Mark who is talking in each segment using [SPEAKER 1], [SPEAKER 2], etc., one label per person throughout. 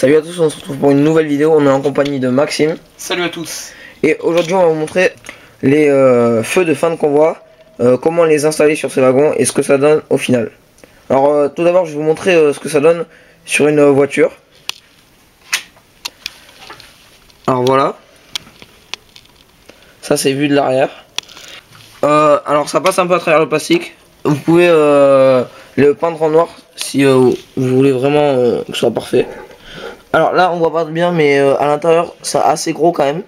[SPEAKER 1] Salut à tous, on se retrouve pour une nouvelle vidéo, on est en compagnie de Maxime.
[SPEAKER 2] Salut à tous.
[SPEAKER 1] Et aujourd'hui on va vous montrer les feux de fin de convoi, comment les installer sur ces wagons et ce que ça donne au final. Alors tout d'abord je vais vous montrer ce que ça donne sur une voiture. Alors voilà. Ça c'est vu de l'arrière. Alors ça passe un peu à travers le plastique. Vous pouvez le peindre en noir si vous voulez vraiment que ce soit parfait. Alors là on voit pas bien mais à l'intérieur c'est assez gros quand même.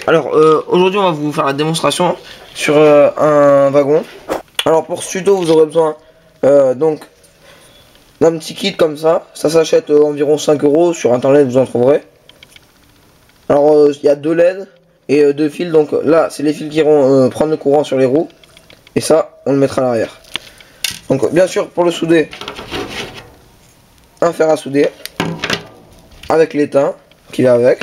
[SPEAKER 1] Alors aujourd'hui on va vous faire la démonstration sur un wagon. Alors pour ce tuto vous aurez besoin donc d'un petit kit comme ça. Ça s'achète environ 5 € sur internet, vous en trouverez. Alors il y a 2 LED et 2 fils, donc là c'est les fils qui vont prendre le courant sur les roues. Et ça on le mettra à l'arrière. Donc bien sûr pour le souder, un fer à souder avec l'étain qui va avec.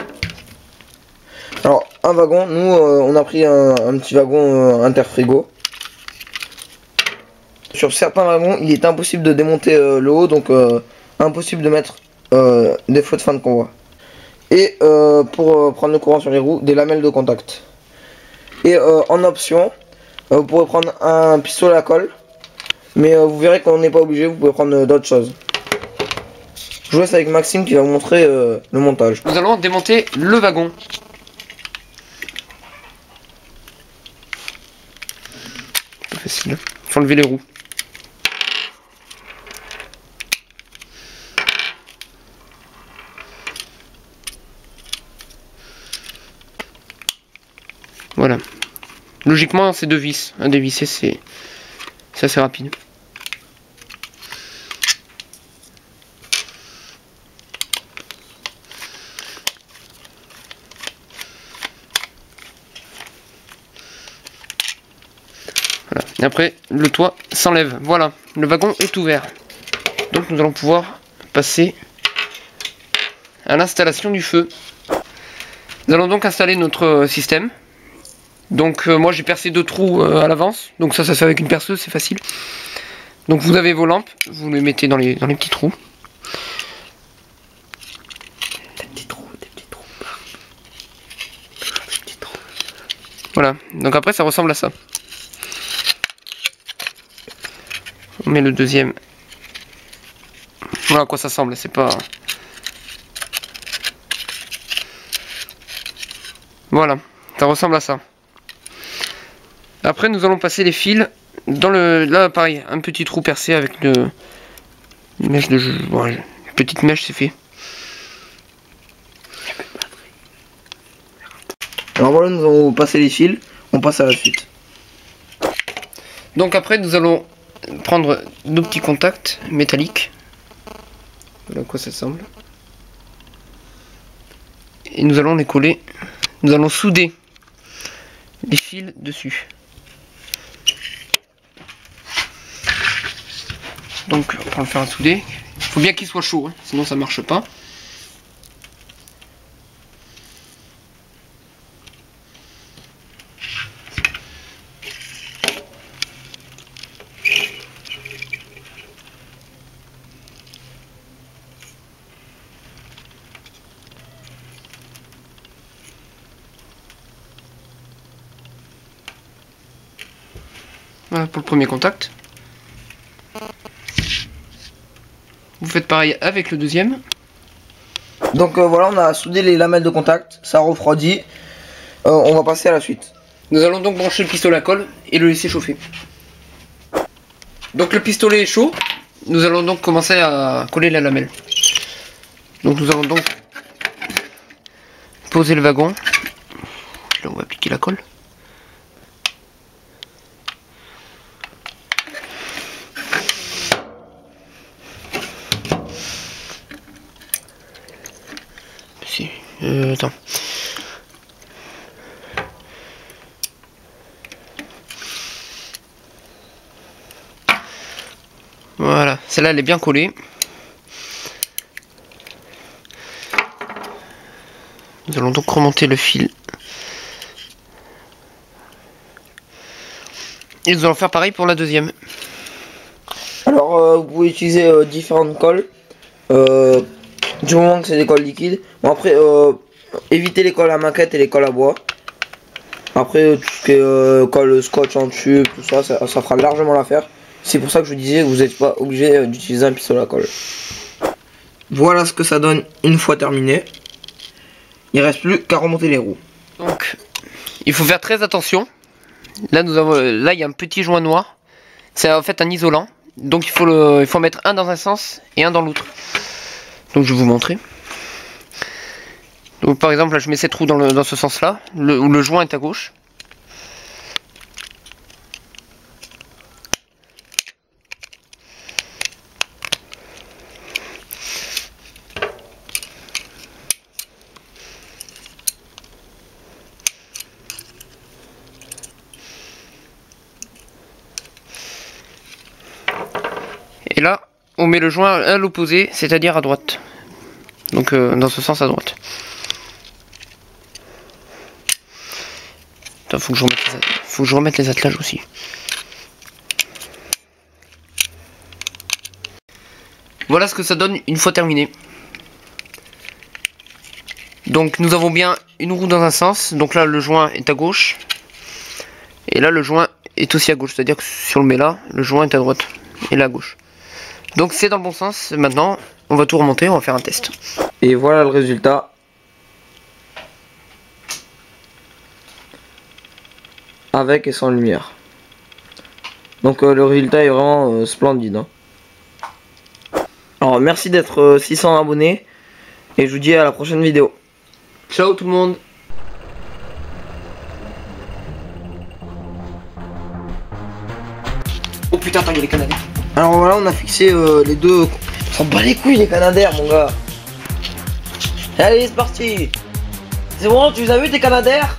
[SPEAKER 1] Alors un wagon, nous on a pris un petit wagon interfrigo. Sur certains wagons il est impossible de démonter le haut, donc impossible de mettre des feux de fin de convoi. Et pour prendre le courant sur les roues, des lamelles de contact. Et en option, vous pourrez prendre un pistolet à colle, mais vous verrez qu'on n'est pas obligé, vous pouvez prendre d'autres choses. Je vous laisse avec Maxime qui va vous montrer le montage.
[SPEAKER 2] Nous allons démonter le wagon. Pas facile. Faut enlever les roues. Voilà. Logiquement, c'est 2 vis. Un dévissé, c'est assez rapide. Voilà. Et après, le toit s'enlève. Voilà, le wagon est ouvert. Donc nous allons pouvoir passer à l'installation du feu. Nous allons donc installer notre système. Donc moi j'ai percé 2 trous à l'avance. Donc ça se fait avec une perceuse, c'est facile. Donc vous avez vos lampes, vous les mettez dans les petits trous. Des petits trous. Voilà, donc après ça ressemble à ça. On met le deuxième. Voilà à quoi ça ressemble, c'est pas... Voilà, ça ressemble à ça. Après nous allons passer les fils dans le... Là pareil, un petit trou percé avec une mèche de... Voilà, une petite mèche, c'est fait.
[SPEAKER 1] Alors voilà, nous allons passer les fils, on passe à la suite.
[SPEAKER 2] Donc après nous allons prendre nos petits contacts métalliques. Voilà à quoi ça ressemble. Et nous allons les coller. Nous allons souder les fils dessus. Donc on prend le fer à souder. Il faut bien qu'il soit chaud, hein, sinon ça marche pas. Voilà pour le premier contact. Vous faites pareil avec le deuxième.
[SPEAKER 1] Donc voilà, on a soudé les lamelles de contact, ça refroidit. On va passer à la suite.
[SPEAKER 2] Nous allons donc brancher le pistolet à colle et le laisser chauffer. Donc le pistolet est chaud. Nous allons donc commencer à coller la lamelle. Donc nous allons donc poser le wagon. Là on va appliquer la colle. Attends. Voilà, celle-là elle est bien collée. Nous allons donc remonter le fil. Et nous allons faire pareil pour la deuxième.
[SPEAKER 1] Alors vous pouvez utiliser différentes colles. Du moment que c'est des colles liquides. Bon après, évitez les colles à maquette et les colles à bois. Après, tout ce qui est colle scotch en tube, tout ça, ça fera largement l'affaire. C'est pour ça que je vous disais que vous n'êtes pas obligé d'utiliser un pistolet à colle. Voilà ce que ça donne une fois terminé. Il reste plus qu'à remonter les roues.
[SPEAKER 2] Donc, il faut faire très attention. Là, il y a un petit joint noir. C'est en fait un isolant. Donc, il faut mettre un dans un sens et un dans l'autre. Donc, je vais vous montrer. Donc, par exemple, là, je mets cette roue dans ce sens-là, où le joint est à gauche. Et là, on met le joint à l'opposé, c'est-à-dire à droite. Donc dans ce sens à droite. Attends, faut que je remette les attelages aussi. Voilà ce que ça donne une fois terminé. Donc nous avons bien une roue dans un sens. Donc là le joint est à gauche. Et là le joint est aussi à gauche. C'est-à-dire que si on le met là, le joint est à droite. Et là à gauche. Donc c'est dans le bon sens. Maintenant, on va tout remonter, on va faire un test.
[SPEAKER 1] Et voilà le résultat. Avec et sans lumière. Donc le résultat est vraiment splendide. Hein. Alors merci d'être 600 abonnés. Et je vous dis à la prochaine vidéo.
[SPEAKER 2] Ciao tout le monde. Oh putain, attends, il y a les Canadiens.
[SPEAKER 1] Alors voilà, on a fixé les deux. On s'en bat les couilles les Canadaires, mon gars. Allez, c'est parti. C'est bon, tu les as vu tes Canadaires?